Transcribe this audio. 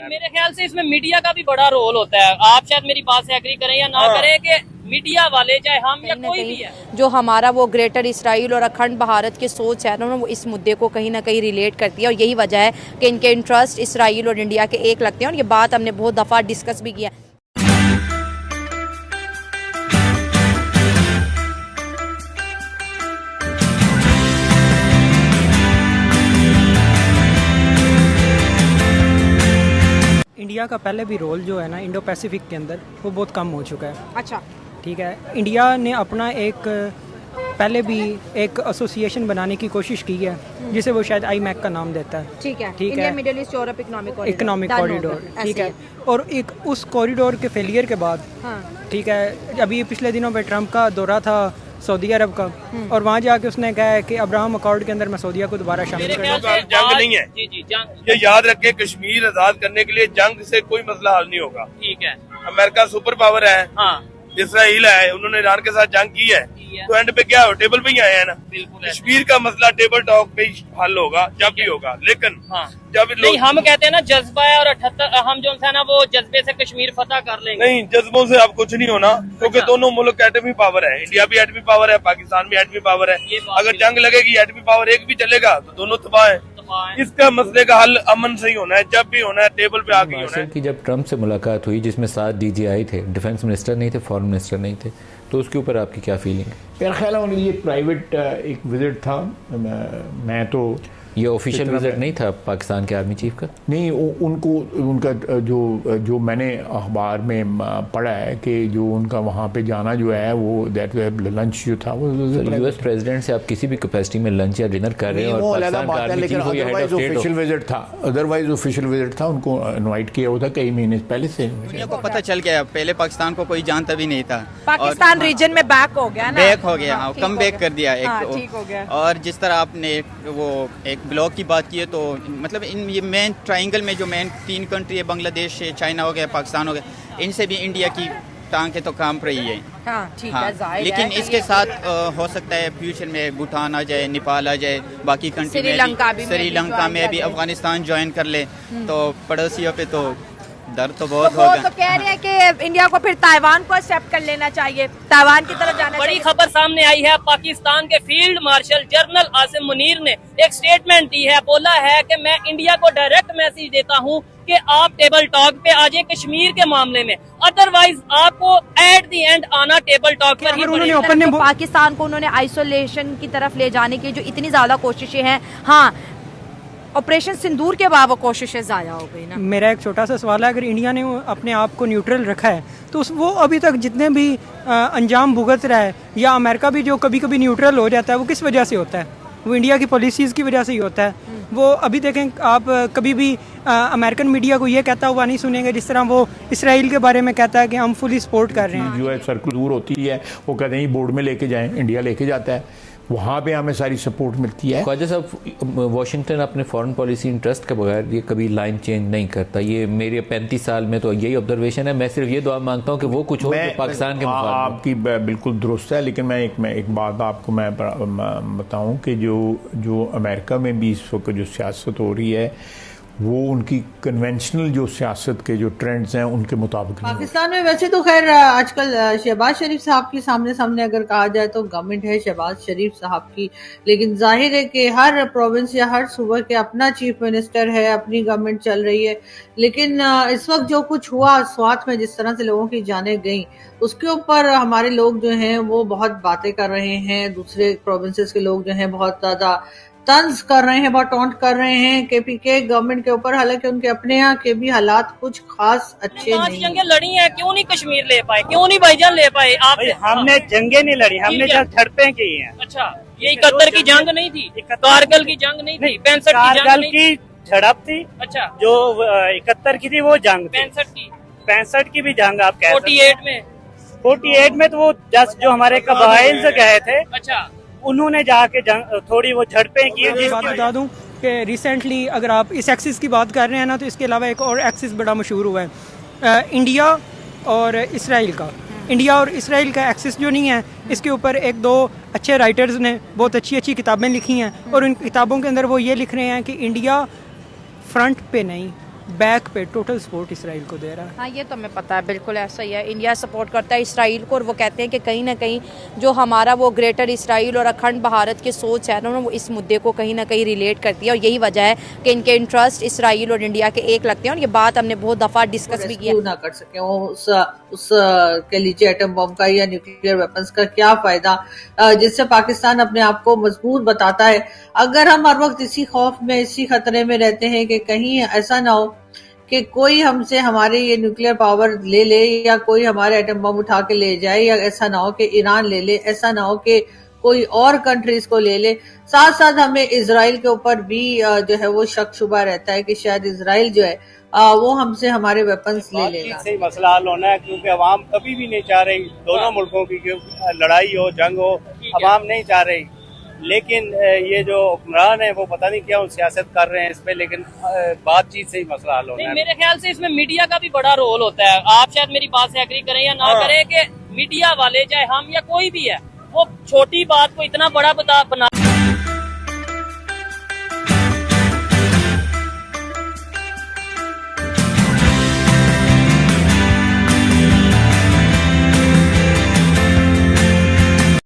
मेरे ख्याल से इसमें मीडिया का भी बड़ा रोल होता है। आप शायद मेरी बात से एग्री करें या ना करें कि मीडिया वाले चाहे हम या कोई भी है, जो हमारा वो ग्रेटर इसराइल और अखंड भारत की सोच है ना, वो इस मुद्दे को कहीं ना कहीं रिलेट करती है और यही वजह है कि इनके इंटरेस्ट इसराइल और इंडिया के एक लगते हैं। और ये बात हमने बहुत दफ़ा डिस्कस भी किया। इंडिया का पहले भी रोल जो है ना इंडो पैसिफिक के अंदर वो बहुत कम हो चुका है। अच्छा, ठीक है, इंडिया ने अपना एक पहले भी एक एसोसिएशन बनाने की कोशिश की है जिसे वो शायद IMEC का नाम देता है। ठीक है, ठीक इंडिया है, middle east Europe economic corridor, ठीक है। और एक उस कॉरिडोर के फेलियर के बाद, ठीक है, अभी पिछले दिनों में ट्रंप का दौरा था सऊदी अरब का, और वहाँ जाके उसने कहा है कि अब्राहम अकॉर्ड के अंदर मैं सऊदीया को दोबारा शामिल करूँगा। जंग नहीं है, ये याद रखे, कश्मीर आजाद करने के लिए जंग से कोई मसला हल नहीं होगा। ठीक है, अमेरिका सुपर पावर है, हाँ, इसराइल है, उन्होंने ईरान के साथ जंग की है, तो एंड पे क्या हो, टेबल पे ही आए हैं ना। कश्मीर का मसला टेबल टॉक पे ही हल होगा, जब भी होगा। लेकिन जब नहीं, हम कहते हैं ना जज्बा है, और 78 हम जो है ना वो जज्बे से कश्मीर फतह कर लेंगे। नहीं, जज्बों से अब कुछ नहीं होना, क्योंकि दोनों मुल्क एटमी पावर है। इंडिया भी एटमी पावर है, पाकिस्तान भी एटमी पावर है। अगर जंग लगेगी, एटमी पावर एक भी चलेगा तो दोनों तबाह है। इसका मसले का हल अमन से ही होना है, जब भी होना है टेबल पे आके होना है। कि जब ट्रंप से मुलाकात हुई जिसमें 7 DGI थे, डिफेंस मिनिस्टर नहीं थे, फॉरेन मिनिस्टर नहीं थे, तो उसके ऊपर आपकी क्या फीलिंग है? मेरा ख्याल है उनके लिए प्राइवेट एक विजिट था। मैं तो ये ऑफिशियल विजिट नहीं था पाकिस्तान के आर्मी चीफ का? नहीं, उनको उनका जो मैंने अखबार में पढ़ा है कि जो उनका वहाँ पे जाना जो है वो दैट लंच जो था वो US प्रेसिडेंट से आप किसी भी कैपेसिटी में लंच या डिनर कर रहे हैं, और पाकिस्तान का आर्मी चीफ को अदरवाइज ऑफिशियल विजिट था, उनको इनवाइट किया हुआ था कई महीने पहले से। दुनिया को पता चल गया, पहले पाकिस्तान को कोई जानता भी नहीं था। पाकिस्तान रीजन में बैक हो गया ना, बैक हो गया, कम बैक कर दिया एक। ठीक हो गया। और जिस तरह आपने वो एक ब्लॉक की बात की है, तो मतलब इन ये मेन ट्रायंगल में जो मेन 3 कंट्री है, बांग्लादेश है, चाइना हो गया, पाकिस्तान हो गया, इनसे भी इंडिया की टांग तो काम रही है। ठीक है, लेकिन इसके साथ हो सकता है फ्यूचर में भूटान आ जाए, नेपाल आ जाए, बाकी कंट्री में श्रीलंका में भी अफगानिस्तान ज्वाइन कर ले, तो पड़ोसियों पे तो डर तो बहुत होगा। तो कह रहे हैं कि इंडिया को फिर ताइवान को एक्सेप्ट कर लेना चाहिए, ताइवान की तरफ जाना बड़ी चाहिए। खबर सामने आई है, पाकिस्तान के field marshal general Asim Munir ने एक स्टेटमेंट दी है। बोला है कि मैं इंडिया को डायरेक्ट मैसेज देता हूं कि आप टेबल टॉक पे आ जाए कश्मीर के मामले में, अदरवाइज आपको एट द एंड आना टेबल टॉक पर ही पड़ेगा। पाकिस्तान को उन्होंने आइसोलेशन की तरफ ले जाने की जो इतनी ज्यादा कोशिशें हैं, हाँ, ऑपरेशन सिंदूर के बाद वो कोशिशें ज़ाया हो गई ना। मेरा एक छोटा सा सवाल है, अगर इंडिया ने अपने आप को न्यूट्रल रखा है तो वो अभी तक जितने भी अंजाम भुगत रहा है, या अमेरिका भी जो कभी कभी न्यूट्रल हो जाता है, वो किस वजह से होता है? वो इंडिया की पॉलिसीज़ की वजह से ही होता है। वो अभी देखें, आप कभी भी अमेरिकन मीडिया को ये कहता हुआ नहीं सुनेंगे जिस तरह वो इसराइल के बारे में कहता है कि हम फुली सपोर्ट कर रहे हैं। US सर्कुलर दूर होती है, वो कहते हैं बोर्ड में लेके जाएं, इंडिया लेके जाता है, वहाँ पे हमें सारी सपोर्ट मिलती है। ख्वाजा साहब, वाशिंगटन अपने फॉरेन पॉलिसी इंटरेस्ट के बगैर ये कभी लाइन चेंज नहीं करता। ये मेरे 35 साल में तो यही ऑब्जर्वेशन है। मैं सिर्फ ये दुआ मांगता हूँ कि वो कुछ हो पाकिस्तान के मुकाबले। आपकी बिल्कुल दुरुस्त है, लेकिन मैं एक बात आपको मैं बताऊँ कि जो अमेरिका में भी इस वक्त जो सियासत हो रही है, वो उनकी कन्वेंशनल जो सियासत के जो ट्रेंड्स हैं उनके मुताबिक नहीं। पाकिस्तान में वैसे तो खैर आजकल शहबाज शरीफ साहब के सामने अगर कहा जाए तो गवर्नमेंट है शहबाज शरीफ साहब की, लेकिन जाहिर है कि हर प्रोविंस या हर सूबे के अपना चीफ मिनिस्टर है, अपनी गवर्नमेंट चल रही है। लेकिन इस वक्त जो कुछ हुआ स्वात में, जिस तरह से लोगों की जानें गई, उसके ऊपर हमारे लोग जो हैं वो बहुत बातें कर रहे हैं, दूसरे प्रोविंसेस के लोग जो हैं बहुत ज्यादा तंज कर रहे हैं, बहुत टॉन्ट कर रहे हैं KPK गवर्नमेंट के ऊपर, हालांकि उनके अपने यहाँ के भी हालात कुछ खास अच्छे नहीं। जंगें लड़ी हैं, क्यों नहीं कश्मीर ले पाए, क्यों नहीं भाईजान ले पाए? आप हमने जंगें नहीं लड़ी, हमने जब झड़पें की हैं। अच्छा, ये 71 की जंग नहीं थी, कारगिल की जंग नहीं थी, 65 की जंग नहीं की झड़प थी। अच्छा, जो 71 की थी वो जंग, 65 की भी जंग आप कह सकते हैं। 48 में तो वो जस्ट जो हमारे कबाइल गए थे, अच्छा, उन्होंने जाके थोड़ी वो झड़पें की। बात बता दूं कि रिसेंटली अगर आप इस एक्सिस की बात कर रहे हैं ना, तो इसके अलावा एक और एक्सिस बड़ा मशहूर हुआ है, इंडिया और इसराइल का। इंडिया और इसराइल का एक्सिस जो नहीं है, इसके ऊपर 1-2 अच्छे राइटर्स ने बहुत अच्छी किताबें लिखी हैं, और उन किताबों के अंदर वो ये लिख रहे हैं कि इंडिया फ्रंट पे नहीं, बैक पे टोटल सपोर्ट इसराइल को दे रहा है। हाँ, ये तो हमें पता है, बिल्कुल ऐसा ही है। इंडिया सपोर्ट करता है इसराइल को और वो कहते हैं कि कहीं ना कहीं जो हमारा वो ग्रेटर इसराइल और अखंड भारत की सोच है ना, वो इस मुद्दे को कहीं ना कहीं रिलेट करती है और यही वजह है कि इनके इंटरेस्ट इसराइल और इंडिया के एक लगते हैं। और ये बात हमने बहुत दफ़ा डिस्कस भी किया। ना कर सके वो उस कह लीजिए एटम बम का या न्यूक्लियर वेपन्स का क्या फायदा, जिससे पाकिस्तान अपने आप को मजबूत बताता है। अगर हम हर वक्त इसी खौफ में, इसी खतरे में रहते हैं कि कहीं ऐसा ना हो कि कोई हमसे हमारे ये न्यूक्लियर पावर ले ले या कोई हमारे एटम बम उठा के ले जाए, या ऐसा ना हो कि ईरान ले ले, ऐसा ना हो कि कोई और कंट्रीज को ले ले। साथ साथ हमें इजराइल के ऊपर भी जो है वो शक शुबा रहता है कि शायद इजराइल जो है वो हमसे हमारे वेपन्स ले लेगा। से मसला हल होना है, क्योंकि अवाम कभी भी नहीं चाह रही दोनों मुल्कों की लड़ाई हो, जंग हो, अवाम नहीं चाह रही। लेकिन ये जो हुक्मरान है वो पता नहीं क्या सियासत कर रहे हैं इस पे, लेकिन बातचीत से ही मसला हल होना है। मेरे ख्याल से इसमें मीडिया का भी बड़ा रोल होता है। आप शायद मेरी बात से एग्री करें या ना करें कि मीडिया वाले, चाहे हम या कोई भी है, वो छोटी बात को इतना बड़ा बना